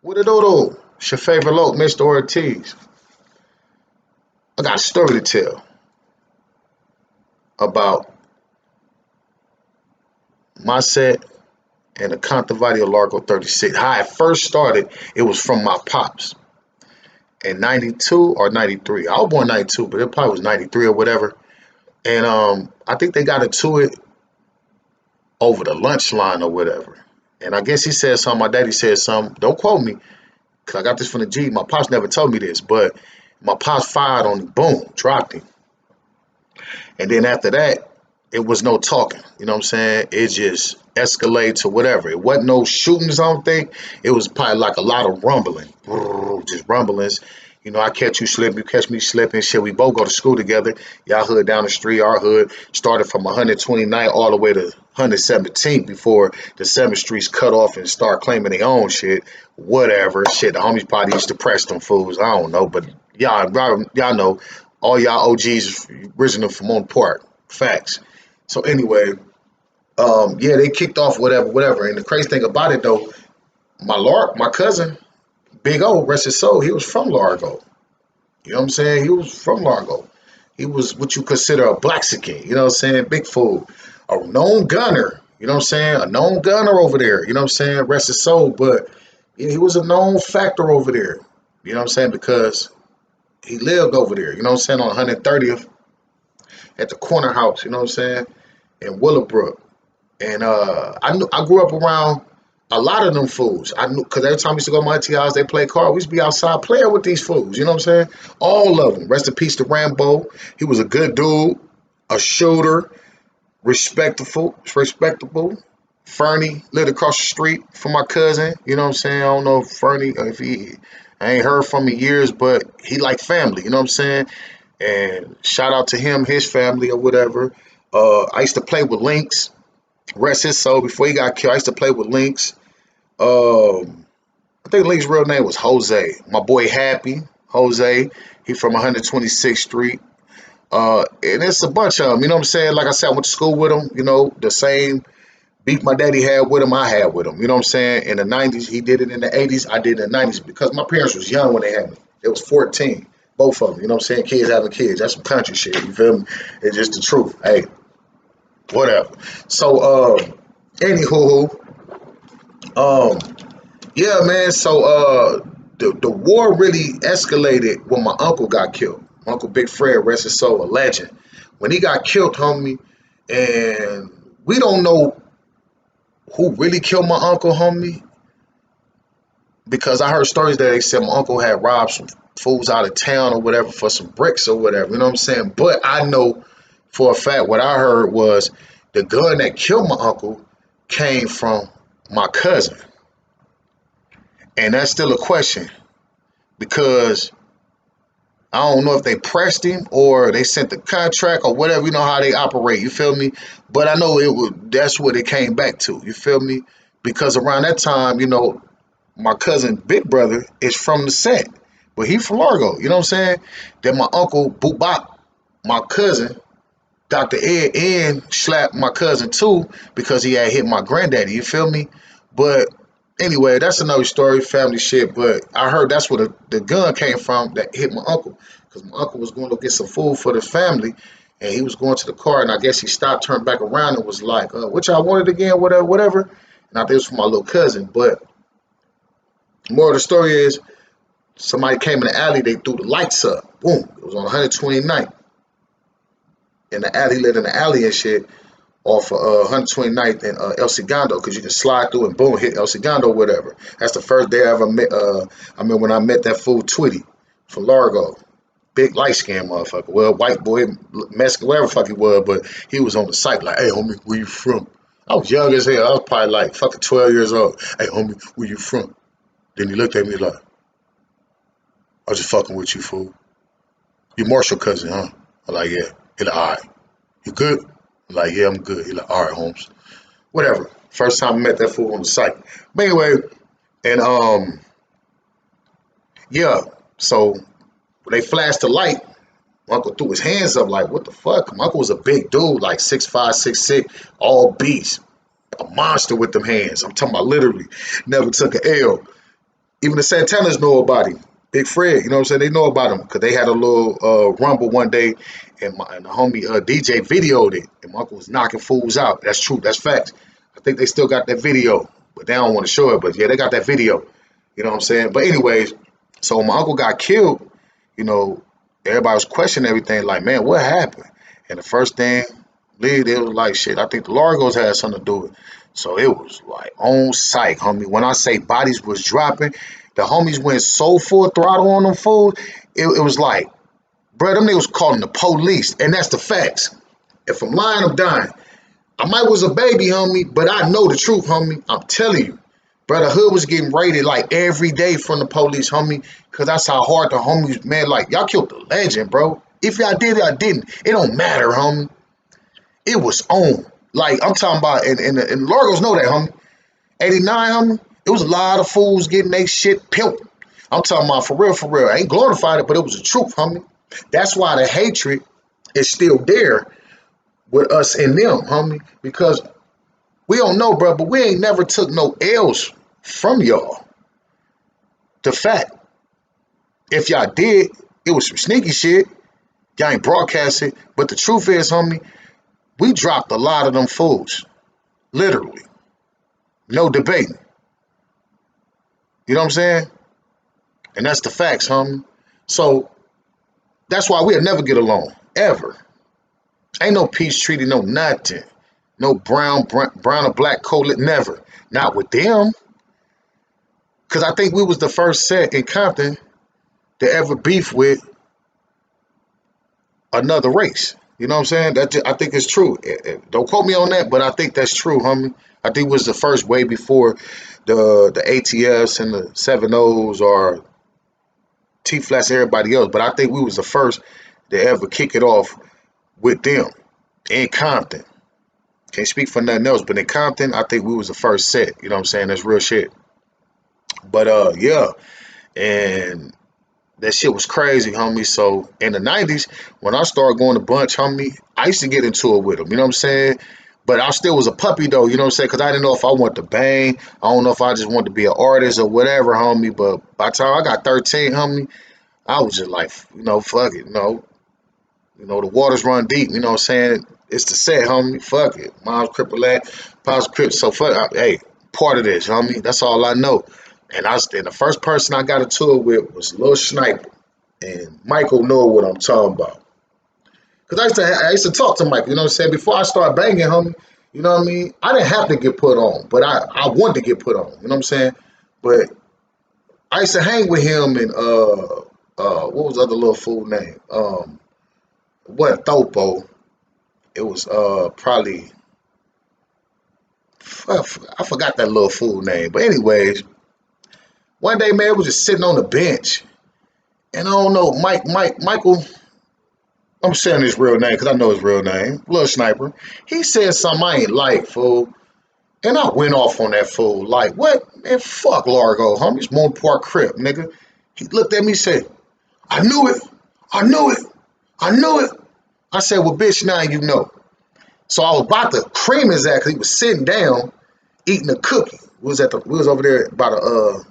What it do? It's your favorite loc, Mr. Ortiz. I got a story to tell about my set and the Compton of Largo 36. How I first started, it was from my pops in 92 or 93. I was born 92, but it probably was 93 or whatever. And I think they got into it over the lunch line or whatever. And I guess he said something, my daddy said something. Don't quote me, because I got this from the G. My pops never told me this, but my pops fired on him, boom, dropped him. And then after that, it was no talking. You know what I'm saying? It just escalated to whatever. It wasn't no shootings, I don't think. It was probably like a lot of rumbling. Just rumblings. You know, I catch you slipping, you catch me slipping. Shit, we both go to school together. Y'all hood down the street, our hood started from 129 all the way to 117 before the 7th Streets cut off and start claiming their own shit. Whatever. Shit, the homies probably used to press them fools. I don't know. But y'all know all y'all OGs original from on Park. Facts. So anyway, yeah, they kicked off whatever. And the crazy thing about it though, my cousin, Big O, rest his soul, he was from Largo. You know what I'm saying? He was from Largo. He was what you consider a Blaxican, you know what I'm saying? Big fool. A known gunner, you know what I'm saying? A known gunner over there, you know what I'm saying? Rest his soul. But yeah, he was a known factor over there. You know what I'm saying? Because he lived over there, you know what I'm saying, on 130th at the corner house, you know what I'm saying? In Willowbrook. And I grew up around a lot of them fools. I knew because every time we used to go to my auntie house, they play cards. We used to be outside playing with these fools. You know what I'm saying? All of them. Rest in peace to Rambo. He was a good dude, a shooter, respectable. Fernie lived across the street from my cousin. You know what I'm saying? I don't know if Fernie, if he, I ain't heard from him in years, but he like family. You know what I'm saying? And shout out to him, his family or whatever. I used to play with Lynx. Rest his soul. Before he got killed, I used to play with Lynx. I think Link's real name was Jose. My boy Happy, Jose. He from 126th Street. And it's a bunch of them. You know what I'm saying? Like I said, I went to school with him. You know, the same beat my daddy had with him, I had with him. You know what I'm saying? In the 90s, he did it in the 80s. I did it in the 90s because my parents was young when they had me. It was 14, both of them. You know what I'm saying? Kids having kids. That's some country shit. You feel me? It's just the truth. Hey, whatever. So, anywho, um, yeah, man. So the war really escalated when my uncle got killed. My Uncle Big Fred, rest his soul, a legend. When he got killed, homie, and we don't know who really killed my uncle, homie, because I heard stories that they said my uncle had robbed some fools out of town or whatever for some bricks or whatever. You know what I'm saying? But I know for a fact what I heard was the gun that killed my uncle came from my cousin. And that's still a question because I don't know if they pressed him or they sent the contract or whatever. You know how they operate. You feel me? But I know it was that's what it came back to. You feel me? Because around that time, you know, my cousin big brother is from the set, but he from Largo. You know what I'm saying? Then my uncle Boobop, my cousin Dr. Ed, and slapped my cousin too because he had hit my granddaddy. You feel me? But anyway, that's another story, family shit. But I heard that's where the gun came from that hit my uncle because my uncle was going to get some food for the family, and he was going to the car, and I guess he stopped, turned back around, and was like, "Which I wanted again, whatever, whatever." And I think it was for my little cousin. But more of the story is somebody came in the alley, they threw the lights up. Boom! It was on 129th. In the alley, lit in the alley and shit off of 129th and El Segundo because you can slide through and boom, hit El Segundo, whatever. That's the first day I ever met. I mean, when I met that fool Twitty from Largo, big light skinned motherfucker. Well, white boy, Mexican, whatever the fuck he was, but he was on the site like, hey, homie, where you from? I was young as hell. I was probably like fucking 12 years old. Hey, homie, where you from? Then he looked at me like, I was just fucking with you, fool. You Marshall cousin, huh? I'm like, yeah. He like, all right. You good? I'm like, yeah, I'm good. He like, all right, Holmes. Whatever. First time I met that fool on the site. But anyway, and yeah. So when they flashed the light, my uncle threw his hands up like, what the fuck? My uncle was a big dude, like 6'5", 6'6", all beast. A monster with them hands. I'm talking about literally never took an L. Even the Santanas know about him. Big Fred, you know what I'm saying? They know about him because they had a little rumble one day, and the homie DJ videoed it, and my uncle was knocking fools out. That's true. That's facts. I think they still got that video, but they don't want to show it. But yeah, they got that video. You know what I'm saying? But anyways, so when my uncle got killed, you know, everybody was questioning everything. Like, man, what happened? And the first thing, it was like, shit. I think the Largos had something to do with it. So it was like on site, homie. When I say bodies was dropping, the homies went so full throttle on them fools. It was like, bro, them niggas calling the police, and that's the facts. If I'm lying, I'm dying. I might was a baby, homie, but I know the truth, homie. I'm telling you. Bro, the hood was getting raided like every day from the police, homie, because that's how hard the homies, man, like, y'all killed the legend, bro. If y'all did it, I didn't. It don't matter, homie. It was on. Like, I'm talking about, and Largos know that, homie. 89, homie, it was a lot of fools getting they shit pimped. I'm talking about for real, for real. I ain't glorified it, but it was the truth, homie. That's why the hatred is still there with us and them, homie, because we don't know, bro, but we ain't never took no L's from y'all. The fact, if y'all did, it was some sneaky shit. Y'all ain't broadcast it, but the truth is, homie, we dropped a lot of them fools. Literally. No debating. You know what I'm saying? And that's the facts, homie. So that's why we'll never get along. Ever. Ain't no peace treaty, no nothing. No brown or black coat, never. Not with them. Cause I think we was the first set in Compton to ever beef with another race. You know what I'm saying? I think it's true. Don't quote me on that, but I think that's true, homie. I think it was the first way before the ATFs and the 7-O's or T-Flats and everybody else. But I think we was the first to ever kick it off with them in Compton. Can't speak for nothing else, but in Compton, I think we was the first set. You know what I'm saying? That's real shit. But yeah, and that shit was crazy, homie. So in the 90s, when I started going to Bunch, homie, I used to get into it with them. You know what I'm saying? But I still was a puppy though, you know what I'm saying? Because I didn't know if I wanted to bang. I don't know if I just wanted to be an artist or whatever, homie. But by the time I got 13, homie, I was just like, fuck it, the waters run deep, you know what I'm saying? It's the set, homie. Fuck it. Mom's crippled that, pop's crippled. So fuck, hey, part of this, homie. That's all I know. And the first person I got into it with was Lil Sniper. And Michael know what I'm talking about. Cause I used to talk to Michael, you know what I'm saying? Before I started banging, homie, you know what I mean? I didn't have to get put on, but I wanted to get put on, you know what I'm saying? But I used to hang with him and what was the other little fool name? It wasn't Thopo. It was probably I forgot that little fool name. But anyways, one day, man, we was just sitting on the bench, and I don't know, Michael. I'm saying his real name because I know his real name, Little Sniper. He said something I ain't like, fool, and I went off on that fool. Like, what? Man, fuck Largo, homie. It's Moon Park Crip, nigga. He looked at me and said, I knew it. I knew it. I knew it. I said, well, bitch, now you know. So I was about to cream his ass because he was sitting down eating a cookie. We was over there by the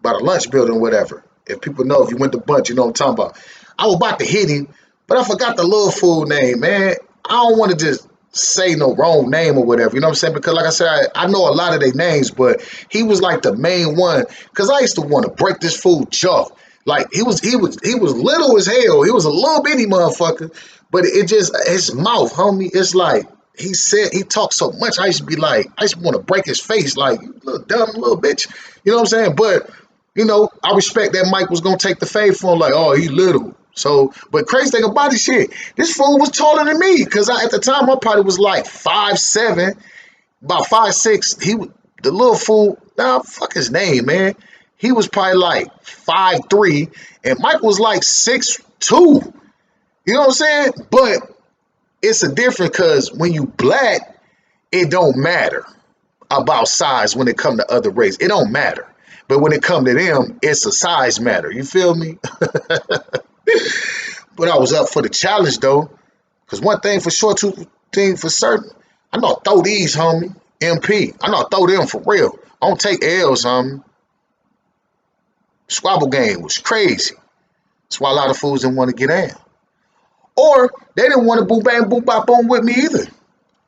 lunch building or whatever. If people know, if you went to Bunch, you know what I'm talking about. I was about to hit him, but I forgot the little fool name, man. I don't want to just say no wrong name or whatever, you know what I'm saying? Because like I said, I know a lot of their names, but he was like the main one. Because I used to want to break this fool jaw. Like he was little as hell. He was a little bitty motherfucker, but it just his mouth, homie. It's like he talked so much. I used to be like, I used to want to break his face, like you little dumb little bitch. You know what I'm saying? But I respect that Mike was gonna take the fade for him, like, oh, he little. So, but crazy thing about this shit, this fool was taller than me, cause at the time I probably was like 5'7", about 5'6". The little fool. Nah, fuck his name, man. He was probably like 5'3", and Mike was like 6'2". You know what I'm saying? But it's a difference because when you black, it don't matter about size when it come to other race. It don't matter. But when it come to them, it's a size matter. You feel me? But I was up for the challenge though. Cause one thing for sure, two things for certain. I know I throw these, homie. MP. I know I throw them for real. I don't take L's, homie. Squabble game was crazy. That's why a lot of fools didn't want to get in. Or they didn't want to boom bang boom bop boom with me either.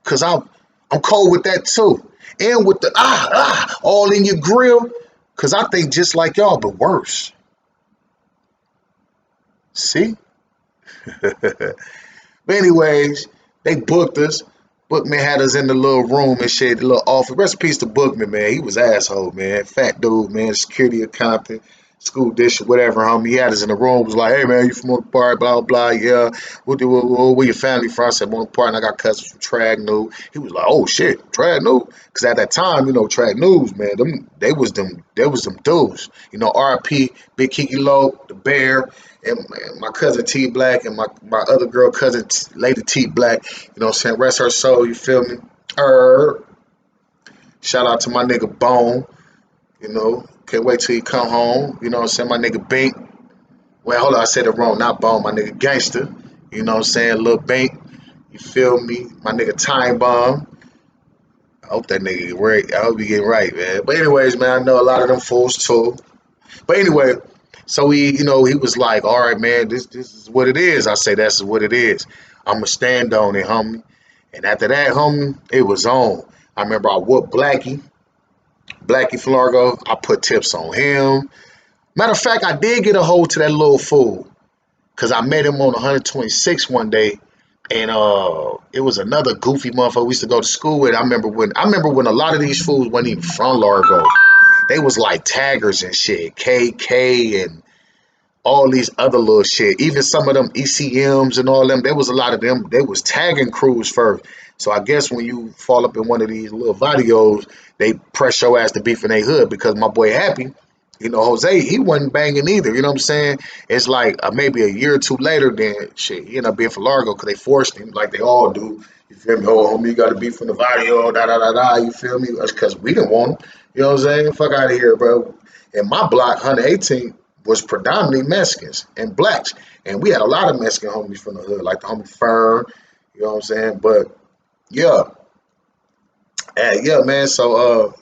Cause I'm cold with that too. And with the all in your grill. Cause I think just like y'all, but worse. See? But anyways, they booked us. Bookman had us in the little room and shit, the little office. Rest in peace to Bookman, man. He was asshole, man. Fat dude, man. Security of Compton, school district, whatever, homie. He had us in the room. Was like, hey, man, you from on the park, blah, blah, yeah. Where your family from? I said, on the park, and I got cousins from Trag New. He was like, oh, shit, Trag New? Because at that time, Trag News, man, they was them dudes. RP, Big Kiki Low, The Bear, and my cousin T Black and my other girl cousin Lady T Black, saying? Rest her soul, you feel me? Shout out to my nigga Bone, can't wait till he come home, My nigga Bink. Well, hold on, I said it wrong, not Bone, my nigga Gangster, Lil Bink, you feel me? My nigga Time Bomb. I hope that nigga get right. I hope he get right, man. But anyways, man, I know a lot of them fools too. But anyway, so he was like, all right, man, this is what it is. I say, that's what it is. I'ma stand on it, homie. And after that, homie, it was on. I remember I whooped Blackie from Largo. I put tips on him. Matter of fact, I did get a hold to that little fool. Cause I met him on 126 one day. And it was another goofy motherfucker we used to go to school with. I remember when a lot of these fools weren't even from Largo. They was like taggers and shit, KK and all these other little shit. Even some of them ECMs and all them, there was a lot of them. They was tagging crews first. So I guess when you fall up in one of these little videos, they press your ass to beef in their hood because my boy Happy, Jose, he wasn't banging either. You know what I'm saying? It's like maybe a year or two later, then shit, he ended up being for Largo because they forced him like they all do. You feel me? Oh, homie, you got to be from the video, da da da da. You feel me? That's because we didn't want him. You know what I'm saying? Fuck out of here, bro. In my block, 118 was predominantly Mexicans and blacks. And we had a lot of Mexican homies from the hood, like the homie Fern, you know what I'm saying? But yeah. Yeah, man. So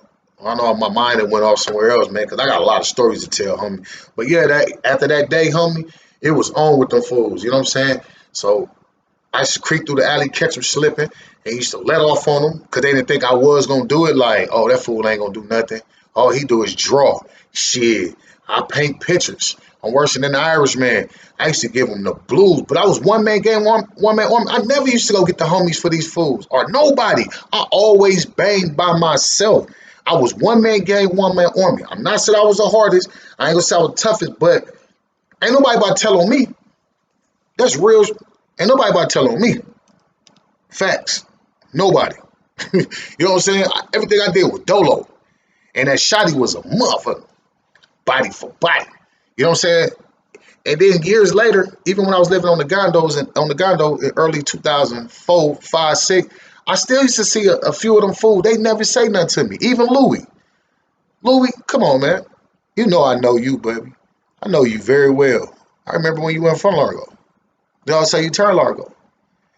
I know my mind had went off somewhere else, man, because I got a lot of stories to tell, homie. But yeah, that after that day, homie, it was on with them fools, you know what I'm saying? So I used to creep through the alley, catch them slipping, and used to let off on them because they didn't think I was gonna do it. Like, oh, that fool ain't gonna do nothing. All he do is draw. Shit, I paint pictures. I'm worse than the Irishman. I used to give them the blues, but I was one man game, one man army. I never used to go get the homies for these fools or nobody. I always banged by myself. I was one man game, one man army. I'm not saying I was the hardest. I ain't gonna say I was the toughest, but ain't nobody about to tell on me. That's real. Ain't nobody about to tell on me. Facts. Nobody. You know what I'm saying? Everything I did was dolo. And that shotty was a motherfucker. Body for body. You know what I'm saying? And then years later, even when I was living on the gondos and on the gondo in early 2004, 5, 6, I still used to see a few of them fools. They never say nothing to me. Even Louis. Louis, come on, man. You know I know you, baby. I know you very well. I remember when you went from Largo. They all say you turned Largo.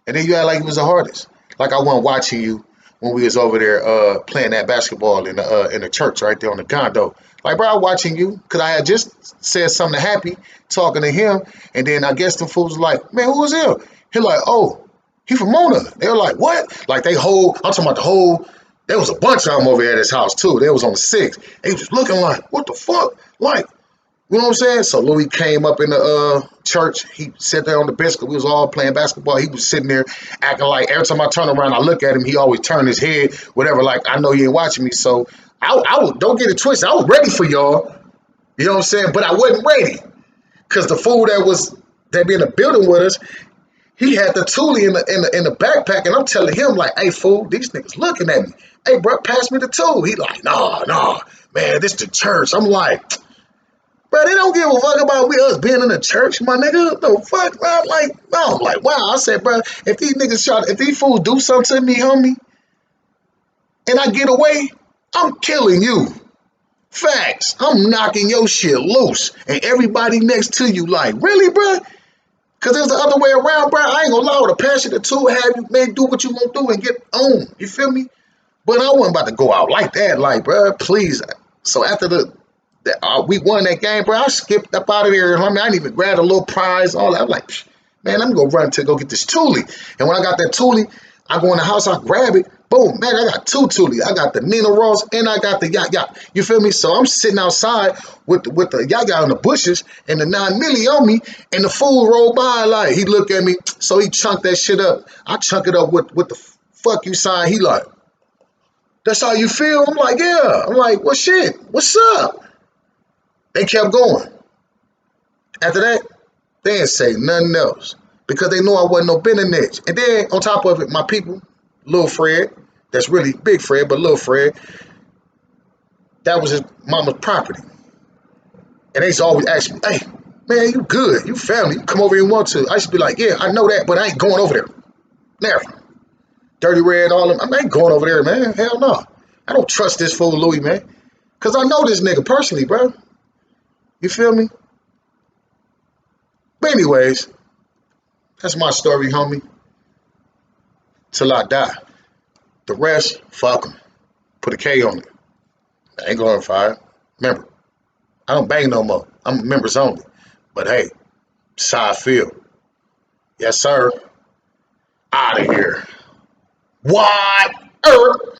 And then you act like you was the hardest. Like I wasn't watching you when we was over there playing that basketball in the church right there on the condo. Like, bro, I was watching you because I had just said something to Happy, talking to him, and then I guess the fools was like, man, who was him? He like, oh, he from Mona. They were like, what? Like I'm talking about the whole, there was a bunch of them over here at his house too. They was on the 6. They was looking like, what the fuck? Like, you know what I'm saying? So Louis came up in the church. He sat there on the bench because we was all playing basketball. He was sitting there acting like every time I turn around, I look at him, he always turned his head, whatever, like, I know you ain't watching me. So don't get it twisted. I was ready for y'all. You know what I'm saying? But I wasn't ready because the fool that be in the building with us, he had the toolie in the backpack, and I'm telling him like, hey, fool, these niggas looking at me. Hey, bro, pass me the tool. He like, nah, man, this the church. I'm like, bro, they don't give a fuck about us being in the church, my nigga. The fuck, bro? I'm like, wow. I said, bro, if these fools do something to me, homie, and I get away, I'm killing you. Facts. I'm knocking your shit loose. And everybody next to you like, really, bro? Because there's the other way around, bro. I ain't gonna lie with a passion or two, have you, man, do what you gonna do and get on. You feel me? But I wasn't about to go out like that, like, bro, please. So after We won that game, bro. I skipped up out of there. I mean, I didn't even grab a little prize. All that. I'm like, man, I'm gonna run to go get this Thule. And when I got that Thule, I go in the house, I grab it. Boom, man, I got two Thule. I got the Nina Ross and I got the Yacht Yacht. You feel me? So I'm sitting outside with the Yacht Yacht in the bushes and the 9 milli on me, and the fool rolled by like he looked at me, so he chunked that shit up. I chunk it up with the fuck you sign. He like, that's how you feel? I'm like, yeah. I'm like, well, shit, what's up? They kept going. After that, they didn't say nothing else because they knew I wasn't no bending edge. And then on top of it, my people, Lil Fred, that's really Big Fred, but Lil Fred, that was his mama's property. And they used to always ask me, hey, man, you good, you family, you come over here and want to. I used to be like, yeah, I know that, but I ain't going over there. Never. Dirty Red, all of them. I ain't going over there, man. Hell no. I don't trust this fool Louis, man. Because I know this nigga personally, bro. You feel me? But anyways, that's my story, homie. Till I die. The rest, fuck them. Put a K on it. I ain't going fire. Remember, I don't bang no more. I'm members only. But hey, that's how I feel. Yes, sir. Out of here. What?